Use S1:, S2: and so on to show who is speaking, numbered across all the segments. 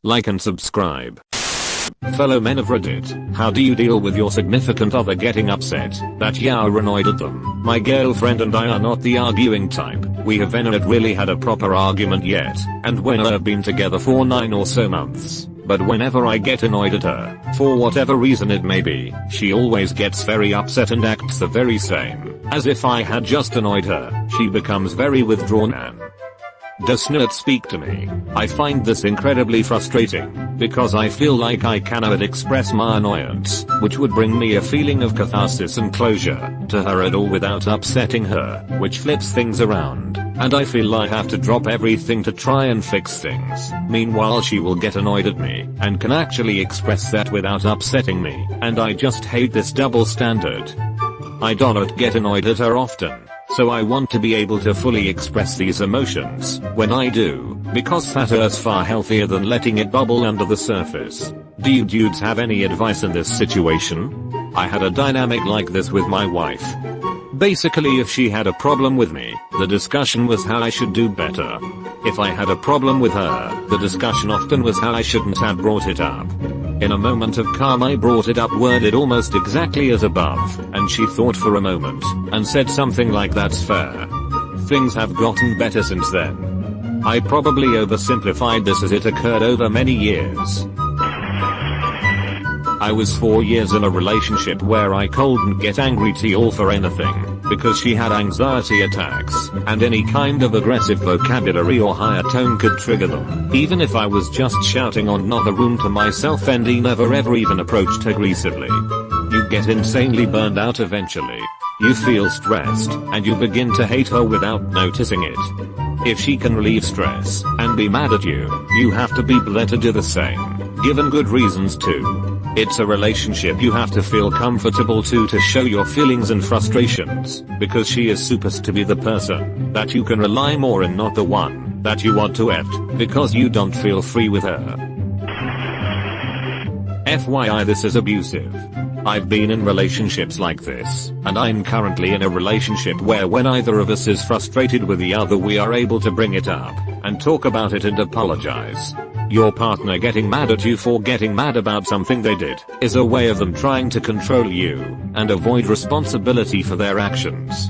S1: like and subscribe. Fellow men of Reddit, how do you deal with your significant other getting upset that you're annoyed at them? My girlfriend and I are not the arguing type. We have not really had a proper argument yet, and we have been together for 9 or so months. But whenever I get annoyed at her, for whatever reason it may be, she always gets very upset and acts the very same. As if I had just annoyed her, she becomes very withdrawn and does not speak to me. I find this incredibly frustrating, because I feel like I cannot express my annoyance, which would bring me a feeling of catharsis and closure, to her at all without upsetting her, which flips things around, and I feel I have to drop everything to try and fix things. Meanwhile she will get annoyed at me, and can actually express that without upsetting me, and I just hate this double standard. I do not get annoyed at her often, so I want to be able to fully express these emotions when I do, because that is far healthier than letting it bubble under the surface. Do you dudes have any advice in this situation? I had a dynamic like this with my wife. Basically, if she had a problem with me, the discussion was how I should do better. If I had a problem with her, the discussion often was how I shouldn't have brought it up. In a moment of calm I brought it up worded almost exactly as above, and she thought for a moment, and said something like that's fair. Things have gotten better since then. I probably oversimplified this as it occurred over many years. I was 4 years in a relationship where I couldn't get angry at all for anything, because she had anxiety attacks, and any kind of aggressive vocabulary or higher tone could trigger them, even if I was just shouting on another room to myself, and he never ever even approached aggressively. You get insanely burned out eventually. You feel stressed, and you begin to hate her without noticing it. If she can relieve stress, and be mad at you, you have to be able to do the same, given good reasons too. It's a relationship you have to feel comfortable to show your feelings and frustrations, because she is supposed to be the person that you can rely more and not the one that you want to act, because you don't feel free with her. FYI, this is abusive. I've been in relationships like this, and I'm currently in a relationship where when either of us is frustrated with the other we are able to bring it up, and talk about it and apologize. Your partner getting mad at you for getting mad about something they did, is a way of them trying to control you, and avoid responsibility for their actions.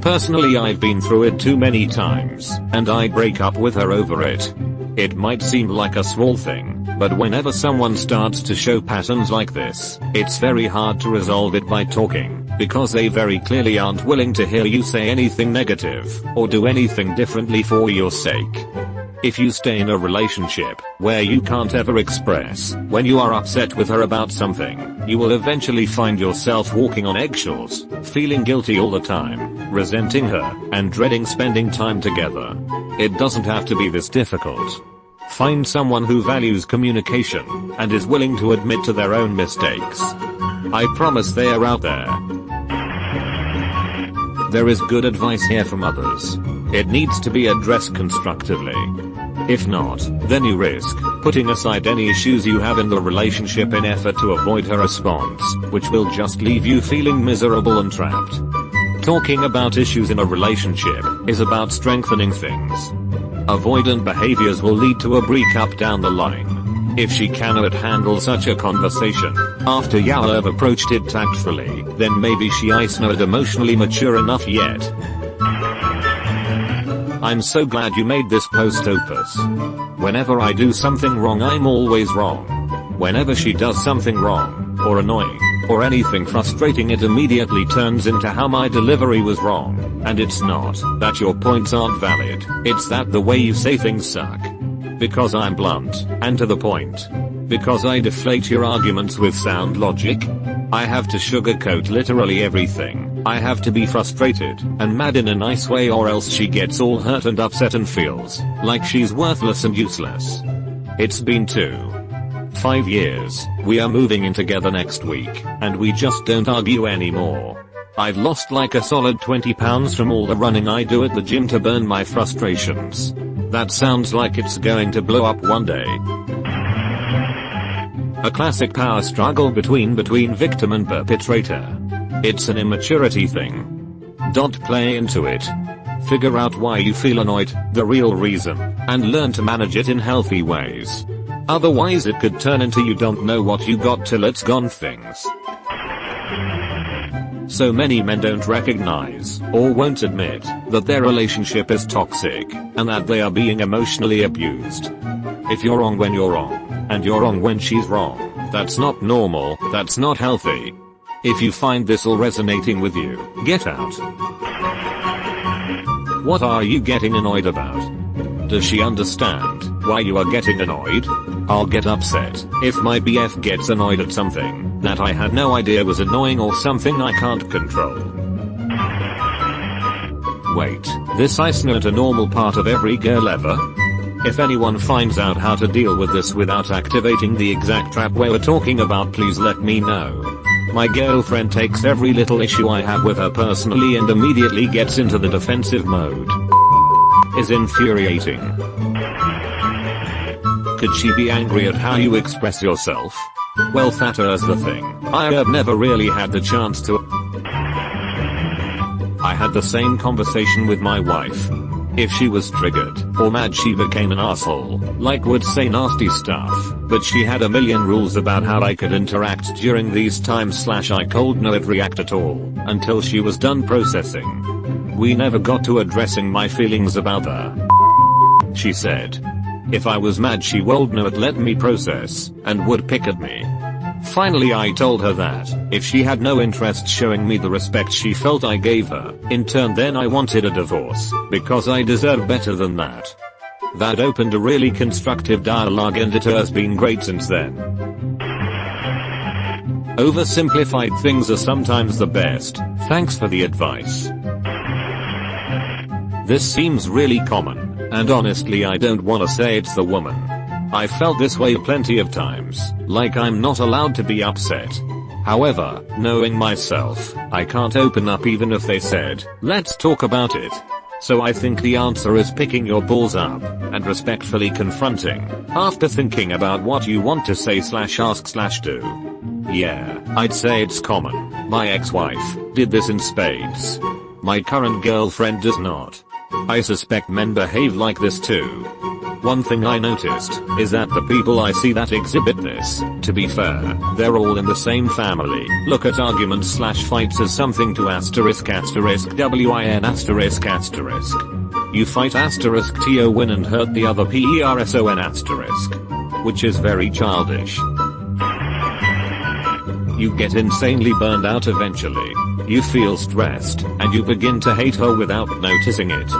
S1: Personally, I've been through it too many times, and I break up with her over it. It might seem like a small thing, but whenever someone starts to show patterns like this, it's very hard to resolve it by talking, because they very clearly aren't willing to hear you say anything negative, or do anything differently for your sake. If you stay in a relationship where you can't ever express when you are upset with her about something, you will eventually find yourself walking on eggshells, feeling guilty all the time, resenting her, and dreading spending time together. It doesn't have to be this difficult. Find someone who values communication and is willing to admit to their own mistakes. I promise they are out there. There is good advice here from others. It needs to be addressed constructively. If not, then you risk putting aside any issues you have in the relationship in effort to avoid her response, which will just leave you feeling miserable and trapped. Talking about issues in a relationship is about strengthening things. Avoidant behaviors will lead to a breakup down the line. If she cannot handle such a conversation after you have approached it tactfully, then maybe she is not emotionally mature enough yet. I'm so glad you made this post, Opus. Whenever I do something wrong, I'm always wrong. Whenever she does something wrong, or annoying, or anything frustrating, it immediately turns into how my delivery was wrong. And it's not that your points aren't valid, it's that the way you say things suck. Because I'm blunt, and to the point. Because I deflate your arguments with sound logic. I have to sugarcoat literally everything. I have to be frustrated and mad in a nice way, or else she gets all hurt and upset and feels like she's worthless and useless. It's been 5 years, we are moving in together next week, and we just don't argue anymore. I've lost like a solid 20 pounds from all the running I do at the gym to burn my frustrations. That sounds like it's going to blow up one day. A classic power struggle between victim and perpetrator. It's an immaturity thing. Don't play into it. Figure out why you feel annoyed, the real reason, and learn to manage it in healthy ways. Otherwise it could turn into you don't know what you got till it's gone things. So many men don't recognize, or won't admit, that their relationship is toxic, and that they are being emotionally abused. If you're wrong when you're wrong, and you're wrong when she's wrong, that's not normal, that's not healthy. If you find this all resonating with you, get out. What are you getting annoyed about? Does she understand why you are getting annoyed? I'll get upset if my BF gets annoyed at something that I had no idea was annoying or something I can't control. Wait, this isn't a normal part of every girl ever? If anyone finds out how to deal with this without activating the exact trap we were talking about, please let me know. My girlfriend takes every little issue I have with her personally and immediately gets into the defensive mode. Is infuriating. Could she be angry at how you express yourself? Well, that's the thing. I have never really had the chance to. I had the same conversation with my wife. If she was triggered or mad, she became an asshole, like would say nasty stuff, but she had a million rules about how I could interact during these times. I cold no it react at all until she was done processing. We never got to addressing my feelings about her. She said if I was mad she would not let me process and would pick at me. Finally I told her that if she had no interest showing me the respect she felt I gave her, in turn then I wanted a divorce, because I deserve better than that. That opened a really constructive dialogue and it has been great since then. Oversimplified things are sometimes the best. Thanks for the advice. This seems really common, and honestly I don't wanna say it's the woman. I felt this way plenty of times, like I'm not allowed to be upset. However, knowing myself, I can't open up even if they said, let's talk about it. So I think the answer is picking your balls up and respectfully confronting, after thinking about what you want to say /ask /do. Yeah, I'd say it's common. My ex-wife did this in spades. My current girlfriend does not. I suspect men behave like this too. One thing I noticed is that the people I see that exhibit this, to be fair, they're all in the same family. Look at arguments /fights as something to *win***. You fight *to win and hurt the other person*, which is very childish. You get insanely burned out eventually. You feel stressed, and you begin to hate her without noticing it.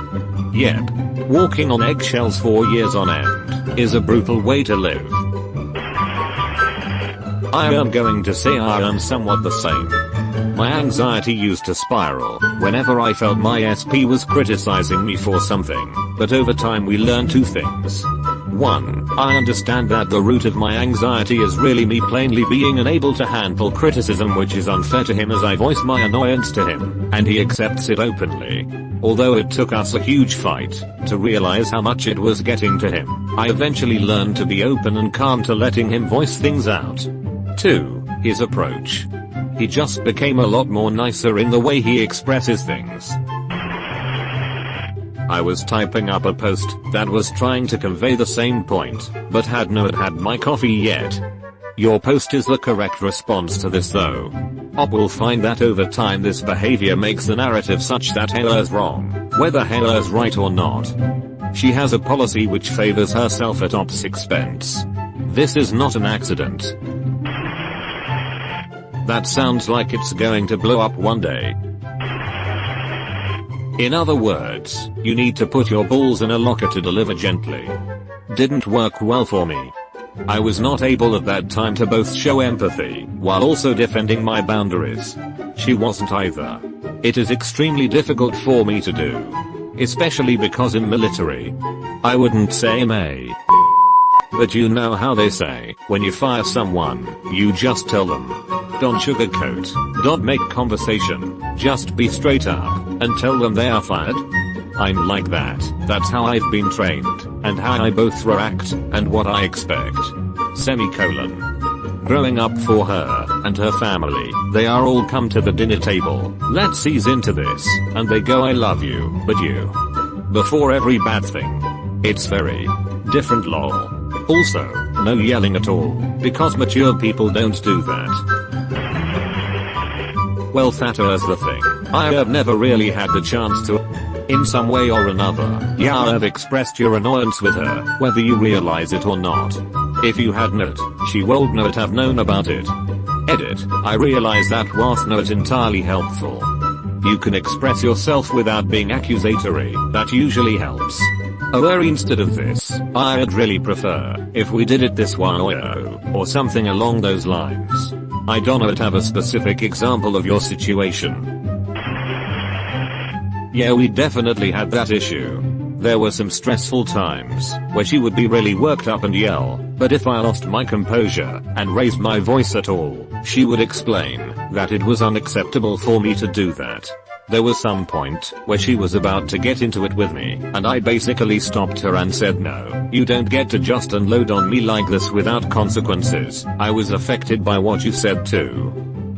S1: Yep. Walking on eggshells for years on end is a brutal way to live. I am going to say I am somewhat the same. My anxiety used to spiral whenever I felt my SP was criticizing me for something, but over time we learn two things. 1. I understand that the root of my anxiety is really me plainly being unable to handle criticism, which is unfair to him as I voice my annoyance to him, and he accepts it openly. Although it took us a huge fight to realize how much it was getting to him, I eventually learned to be open and calm to letting him voice things out. 2. His approach. He just became a lot more nicer in the way he expresses things. I was typing up a post that was trying to convey the same point, but had not had my coffee yet. Your post is the correct response to this though. Op will find that over time this behavior makes the narrative such that Hela is wrong, whether Hela is right or not. She has a policy which favors herself at Op's expense. This is not an accident. That sounds like it's going to blow up one day. In other words, you need to put your balls in a locker to deliver gently. Didn't work well for me. I was not able at that time to both show empathy while also defending my boundaries. She wasn't either. It is extremely difficult for me to do. Especially because in military, I wouldn't say may. But you know how they say, when you fire someone, you just tell them. Don't sugarcoat, don't make conversation, just be straight up, and tell them they are fired. I'm like that, that's how I've been trained, and how I both react, and what I expect. Semicolon. Growing up for her, and her family, they are all come to the dinner table, let's ease into this, and they go I love you, but you. Before every bad thing. It's very different lol. Also, no yelling at all, because mature people don't do that. Well, that's the thing. I have never really had the chance to. In some way or another, yeah, I've expressed your annoyance with her, whether you realize it or not. If you hadn't, she would not have known about it. Edit, I realize that was not entirely helpful. You can express yourself without being accusatory, that usually helps. Oh, instead of this, I'd really prefer if we did it this way or something along those lines. I don't have a specific example of your situation. Yeah, we definitely had that issue. There were some stressful times where she would be really worked up and yell, but if I lost my composure and raised my voice at all, she would explain that it was unacceptable for me to do that. There was some point where she was about to get into it with me, and I basically stopped her and said, no, you don't get to just unload on me like this without consequences. I was affected by what you said too.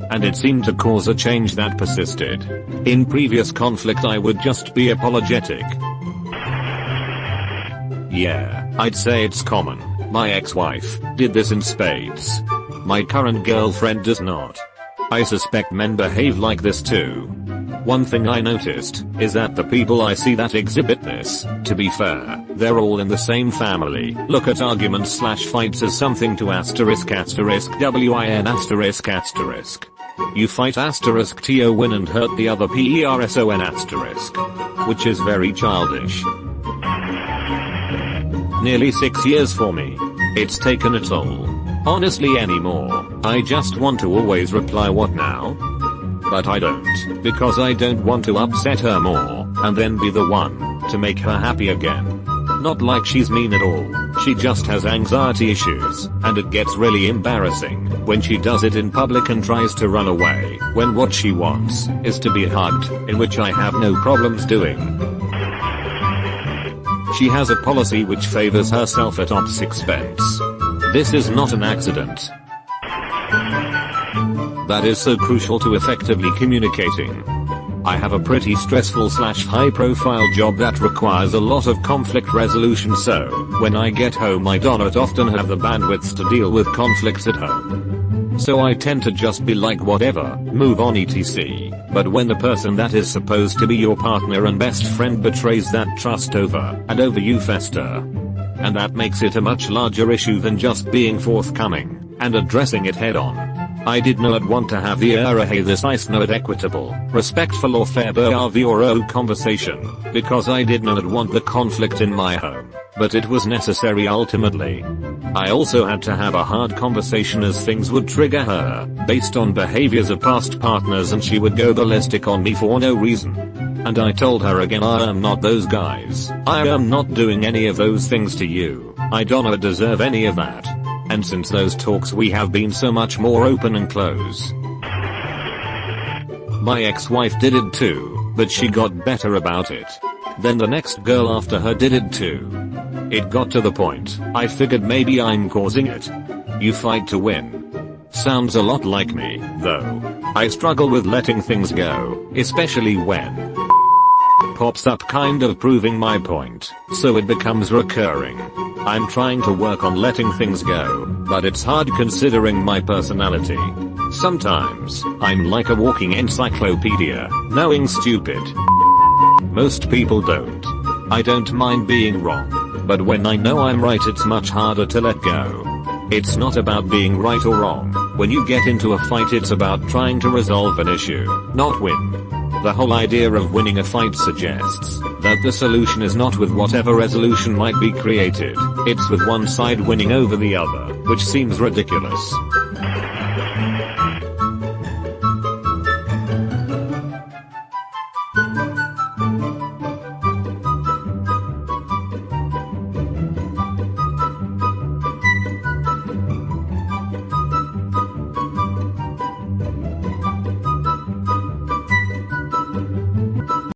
S1: And it seemed to cause a change that persisted. In previous conflict I would just be apologetic. Yeah, I'd say it's common. My ex-wife did this in spades. My current girlfriend does not. I suspect men behave like this too. One thing I noticed is that the people I see that exhibit this, to be fair, they're all in the same family. Look at arguments/fights as something to **win***. You fight **to win and hurt the other **, which is very childish. Nearly 6 years for me. It's taken a toll. Honestly anymore, I just want to always reply what now? But I don't, because I don't want to upset her more, and then be the one to make her happy again. Not like she's mean at all, she just has anxiety issues, and it gets really embarrassing when she does it in public and tries to run away, when what she wants is to be hugged, in which I have no problems doing. She has a policy which favors herself at ops expense. This is not an accident. That is so crucial to effectively communicating. I have a pretty stressful/high profile job that requires a lot of conflict resolution, so when I get home I don't often have the bandwidth to deal with conflicts at home. So I tend to just be like whatever, move on etc. But when the person that is supposed to be your partner and best friend betrays that trust over and over, you fester. And that makes it a much larger issue than just being forthcoming and addressing it head on. I did not want to have the hey this is not equitable, respectful or fair conversation, because I did not want the conflict in my home, but it was necessary ultimately. I also had to have a hard conversation as things would trigger her, based on behaviors of past partners, and she would go ballistic on me for no reason. And I told her again, I am not those guys. I am not doing any of those things to you. I don't deserve any of that. And since those talks we have been so much more open and close. My ex-wife did it too, but she got better about it. Then the next girl after her did it too. It got to the point I figured maybe I'm causing it. You fight to win. Sounds a lot like me, though. I struggle with letting things go, especially when pops up, kind of proving my point, so it becomes recurring. I'm trying to work on letting things go, but it's hard considering my personality. Sometimes, I'm like a walking encyclopedia, knowing stupid. Most people don't. I don't mind being wrong, but when I know I'm right it's much harder to let go. It's not about being right or wrong. When you get into a fight it's about trying to resolve an issue, not win. The whole idea of winning a fight suggests that the solution is not with whatever resolution might be created, it's with one side winning over the other, which seems ridiculous.